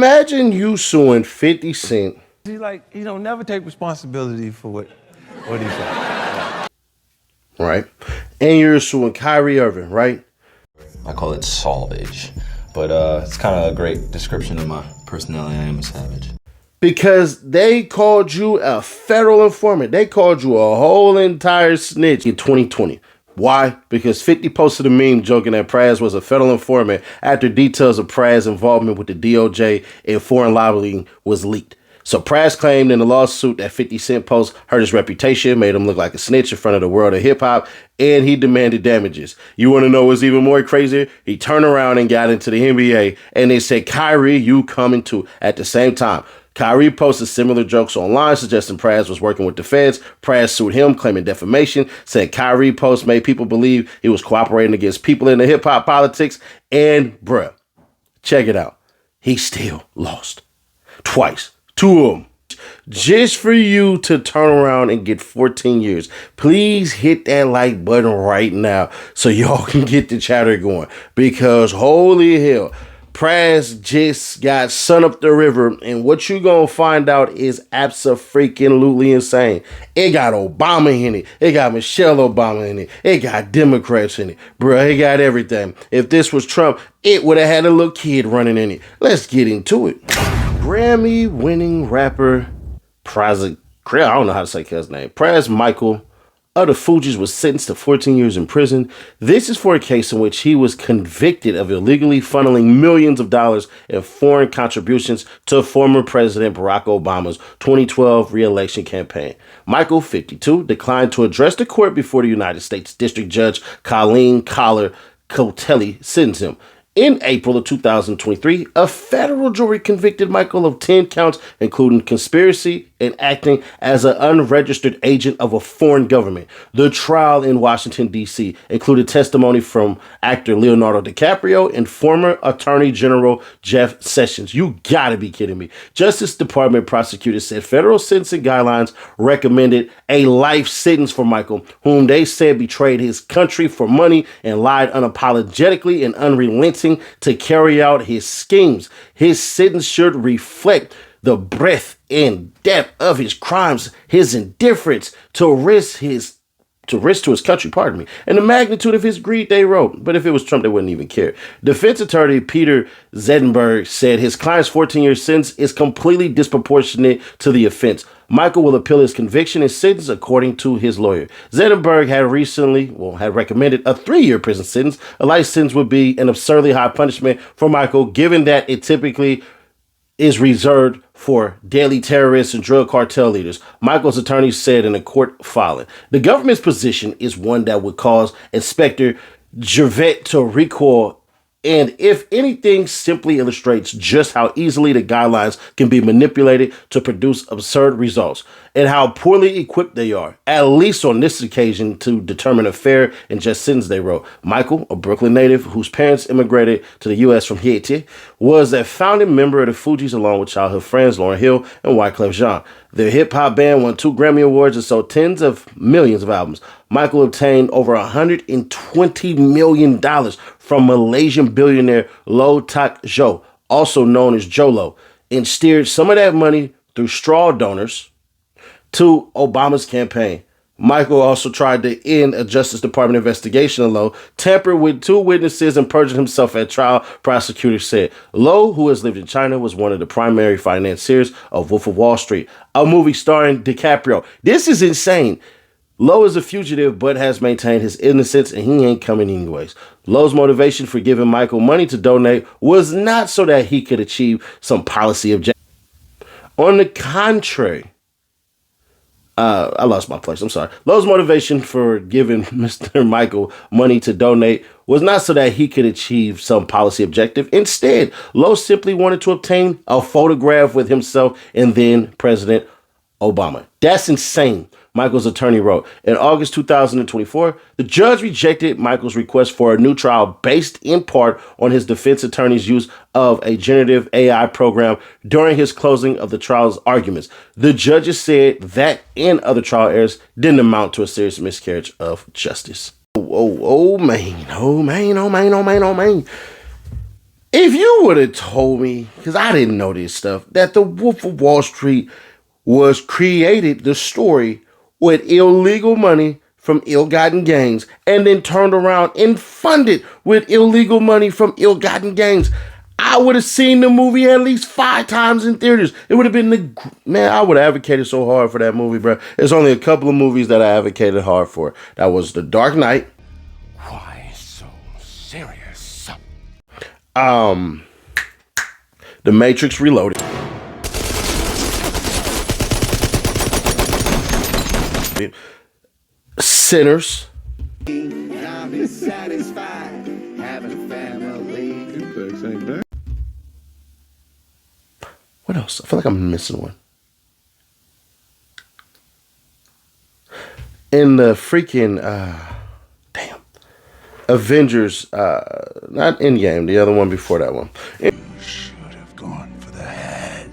Imagine you suing 50 Cent. He never take responsibility for what he said. Right? And you're suing Kyrie Irving, right? I call it salvage, but it's kind of a great description of my personality. I am a savage. Because they called you a federal informant. They called you a whole entire snitch in 2020. Why? Because 50 posted a meme joking that Praz was a federal informant after details of Praz's involvement with the DOJ and foreign lobbying was leaked. So Praz claimed in the lawsuit that 50 Cent post hurt his reputation, made him look like a snitch in front of the world of hip hop, and he demanded damages. You want to know what's even more crazier? He turned around and got into the NBA, and they said, Kyrie, you coming too, at the same time. Kyrie posted similar jokes online suggesting Praz was working with the feds. Praz sued him, claiming defamation, said Kyrie post made people believe he was cooperating against people in the hip-hop politics. And, bruh, check it out. He still lost. Twice. 2 of them. Just for you to turn around and get 14 years. Please hit that like button right now so y'all can get the chatter going. Because, holy hell, Praz just got sun up the river, and what you gonna find out is abso-freaking-lutely insane. It got Obama in it. It got Michelle Obama in it. It got Democrats in it. Bruh, it got everything. If this was Trump, it would have had a little kid running in it. Let's get into it. Grammy-winning rapper Praz, I don't know how to say his name, Praz Michael of the Fugees was sentenced to 14 years in prison. This is for a case in which he was convicted of illegally funneling millions of dollars in foreign contributions to former President Barack Obama's 2012 re-election campaign. Michael, 52, declined to address the court before the United States District Judge Colleen Collar Cotelli sentenced him. In April of 2023, a federal jury convicted Michael of 10 counts, including conspiracy and acting as an unregistered agent of a foreign government. The trial in Washington, D.C. included testimony from actor Leonardo DiCaprio and former Attorney General Jeff Sessions. You gotta be kidding me. Justice Department prosecutors said federal sentencing guidelines recommended a life sentence for Michael, whom they said betrayed his country for money and lied unapologetically and unrelenting to carry out his schemes. His sentence should reflect the breadth and depth of his crimes, his indifference to risk to his country, and the magnitude of his greed, they wrote. But if it was Trump, they wouldn't even care. Defense attorney Peter Zedenberg said his client's 14-year sentence is completely disproportionate to the offense. Michael will appeal his conviction and sentence according to his lawyer. Zedenberg had recommended a 3-year prison sentence. A life sentence would be an absurdly high punishment for Michael, given that it typically is reserved for deadly terrorists and drug cartel leaders, Michael's attorney said in a court filing. The government's position is one that would cause Inspector Gervais to recoil, and if anything, simply illustrates just how easily the guidelines can be manipulated to produce absurd results, and how poorly equipped they are, at least on this occasion, to determine a fair and just sentence, they wrote. Michael, a Brooklyn native whose parents immigrated to the U.S. from Haiti, was a founding member of the Fugees along with childhood friends Lauryn Hill and Wyclef Jean. Their hip-hop band won 2 Grammy Awards and sold tens of millions of albums. Michael obtained over $120 million from Malaysian billionaire Low Tak Jo, also known as Jolo, and steered some of that money through straw donors to Obama's campaign. Michael also tried to end a Justice Department investigation of Low, tampered with 2 witnesses, and perjured himself at trial, prosecutors said. Low, who has lived in China, was one of the primary financiers of Wolf of Wall Street, a movie starring DiCaprio. This is insane. Low is a fugitive but has maintained his innocence, and he ain't coming anyways. Low's motivation for giving Michael money to donate was not so that he could achieve some policy objective. On the contrary, I lost my place. I'm sorry. Low's motivation for giving Mr. Michael money to donate was not so that he could achieve some policy objective. Instead, Low simply wanted to obtain a photograph with himself and then President Obama. That's insane, Michael's attorney wrote. In August 2024, the judge rejected Michael's request for a new trial based in part on his defense attorney's use of a generative AI program during his closing of the trial's arguments. The judges said that and other trial errors didn't amount to a serious miscarriage of justice. Oh man. If you would have told me, because I didn't know this stuff, that the Wolf of Wall Street was created, the story, with illegal money from ill-gotten gains and then turned around and funded with illegal money from ill-gotten gains, I would have seen the movie at least 5 times in theaters. It would have been man, I would have advocated so hard for that movie, bro. There's only a couple of movies that I advocated hard for. That was The Dark Knight. Why so serious? The Matrix Reloaded. Sinners. I'll be satisfied having a family. What else? I feel like I'm missing one. In the freaking Avengers, not Endgame, the other one before that one. Should have gone for the head.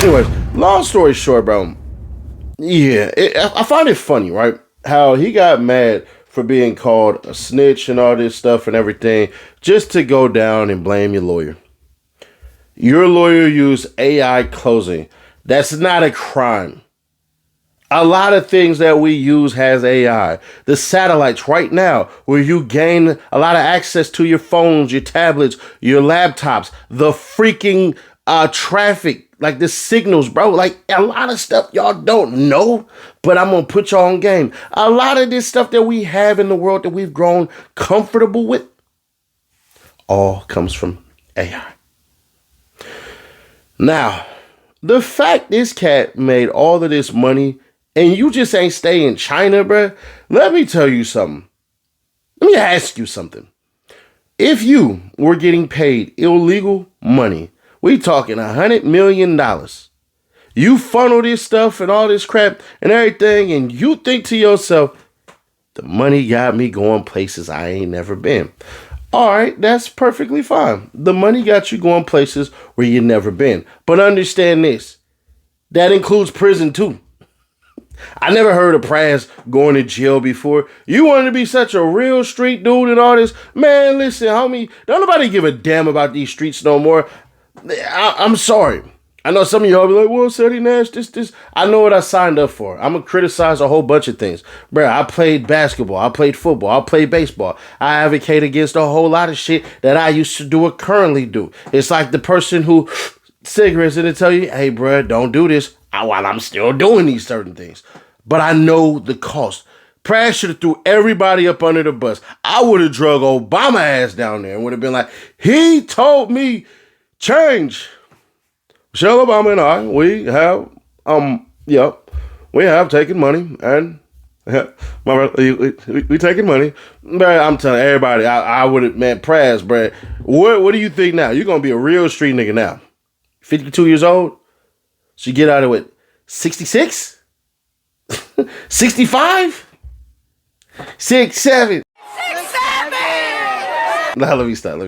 Anyways, long story short, bro. Yeah, I find it funny, right? How he got mad for being called a snitch and all this stuff and everything, just to go down and blame your lawyer. Your lawyer used AI closing. That's not a crime. A lot of things that we use has AI. The satellites right now, where you gain a lot of access to your phones, your tablets, your laptops, the freaking traffic, like the signals, bro. Like a lot of stuff y'all don't know, but I'm going to put y'all on game. A lot of this stuff that we have in the world that we've grown comfortable with all comes from AI. Now, the fact this cat made all of this money and you just ain't stay in China, bruh, let me tell you something. Let me ask you something. If you were getting paid illegal money, we talking $100 million. You funnel this stuff and all this crap and everything, and you think to yourself, the money got me going places I ain't never been. All right, that's perfectly fine. The money got you going places where you never been. But understand this, that includes prison too. I never heard of Praz going to jail before. You wanted to be such a real street dude and all this. Man, listen, homie, don't nobody give a damn about these streets no more. I'm sorry. I know some of y'all be like, well, Ceddy Nash, this. I know what I signed up for. I'm going to criticize a whole bunch of things. Bruh, I played basketball. I played football. I played baseball. I advocate against a whole lot of shit that I used to do or currently do. It's like the person who cigarettes and they tell you, hey, bruh, don't do this while I'm still doing these certain things. But I know the cost. Pratt should have threw everybody up under the bus. I would have drug Obama ass down there and would have been like, he told me change. Michelle Obama and I, we have taken money and we taking money. But I'm telling everybody, I would have, man, Praz, Brad, what do you think now? You're going to be a real street nigga now. 52 years old? So you get out of what, 66? 65? 67? 67! Now let me stop.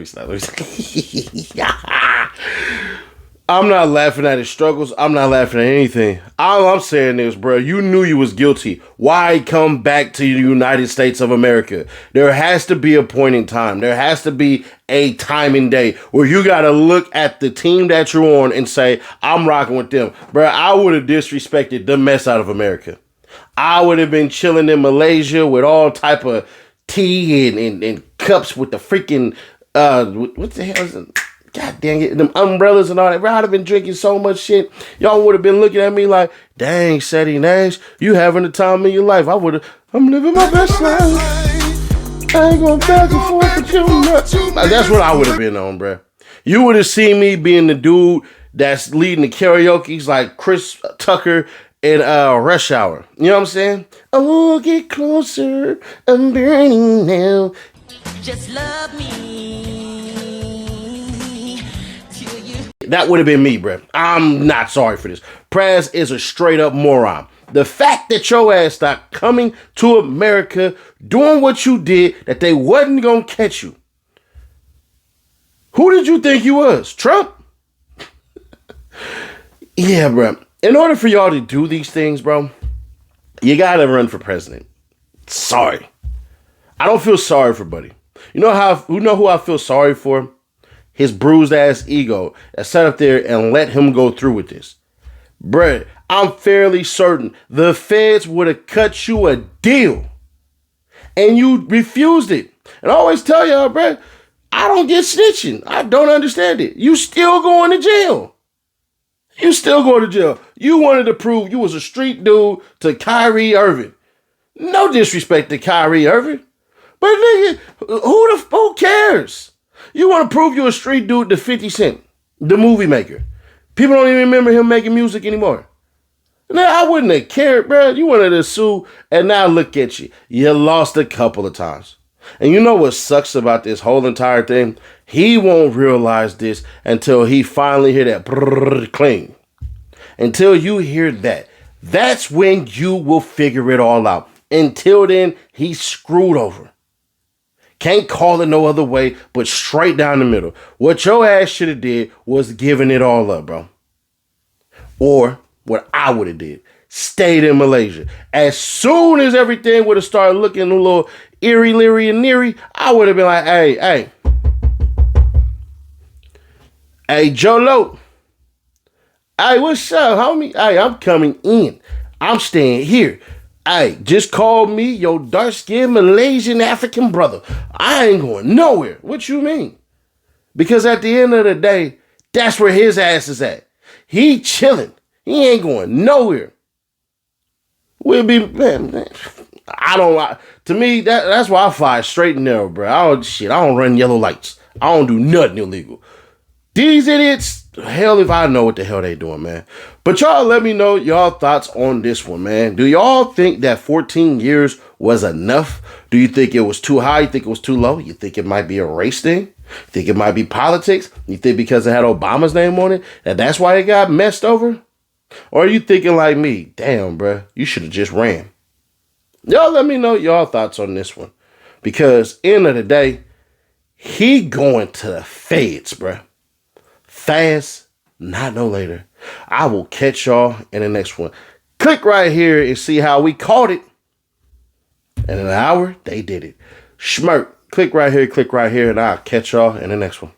I'm not laughing at his struggles. I'm not laughing at anything. All I'm saying is, bro, you knew you was guilty. Why come back to the United States of America? There has to be a point in time. There has to be a time and day where you got to look at the team that you're on and say, I'm rocking with them. Bro, I would have disrespected the mess out of America. I would have been chilling in Malaysia with all type of tea and cups with the freaking, what the hell is it? God dang it, them umbrellas and all that. Bro, I'd have been drinking so much shit. Y'all would have been looking at me like, dang, Ceddy Nash, you having the time of your life. I'm living my best life. I ain't gonna back and forth with you. Like, that's what I would have been on, bro. You would have seen me being the dude that's leading the karaoke's like Chris Tucker in Rush Hour. You know what I'm saying? Oh, get closer. I'm burning now. Just love me. That would have been me, bruh. I'm not sorry for this. Praz is a straight up moron. The fact that your ass stopped coming to America, doing what you did, that they wasn't gonna catch you. Who did you think you was? Trump? Yeah, bruh. In order for y'all to do these things, bro, you gotta run for president. Sorry. I don't feel sorry for Buddy. You know who I feel sorry for? His bruised ass ego that sat up there and let him go through with this. Bruh, I'm fairly certain the feds would have cut you a deal. And you refused it. And I always tell y'all, bruh, I don't get snitching. I don't understand it. You still going to jail. You still going to jail. You wanted to prove you was a street dude to Kyrie Irving. No disrespect to Kyrie Irving. But nigga, who cares? You want to prove you a street dude to 50 Cent, the movie maker. People don't even remember him making music anymore. Now, I wouldn't have cared, bro. You wanted to sue, and now look at you. You lost a couple of times. And you know what sucks about this whole entire thing? He won't realize this until he finally hear that brrrr cling. Until you hear that, that's when you will figure it all out. Until then, he's screwed over. Can't call it no other way, but straight down the middle. What your ass should have did was giving it all up, bro. Or what I would have did, stayed in Malaysia. As soon as everything would have started looking a little eerie, leery, and neary, I would have been like, hey, Jolo. Hey, what's up, homie? Hey, I'm coming in. I'm staying here. Hey, just call me your dark-skinned Malaysian African brother. I ain't going nowhere. What you mean? Because at the end of the day, that's where his ass is at. He chilling. He ain't going nowhere. We'll be, man. To me, that's why I fly straight and narrow, bro. I don't run yellow lights. I don't do nothing illegal. These idiots, hell if I know what the hell they doing, man. But y'all let me know y'all thoughts on this one, man. Do y'all think that 14 years was enough? Do you think it was too high? You think it was too low? You think it might be a race thing? You think it might be politics? You think because it had Obama's name on it, that's why it got messed over? Or are you thinking like me, damn, bro, you should have just ran? Y'all let me know y'all thoughts on this one. Because end of the day, he going to the feds, bro. Fast, not no later. I will catch y'all in the next one. Click right here and see how we caught it. In an hour, they did it. Schmirk, click right here, and I'll catch y'all in the next one.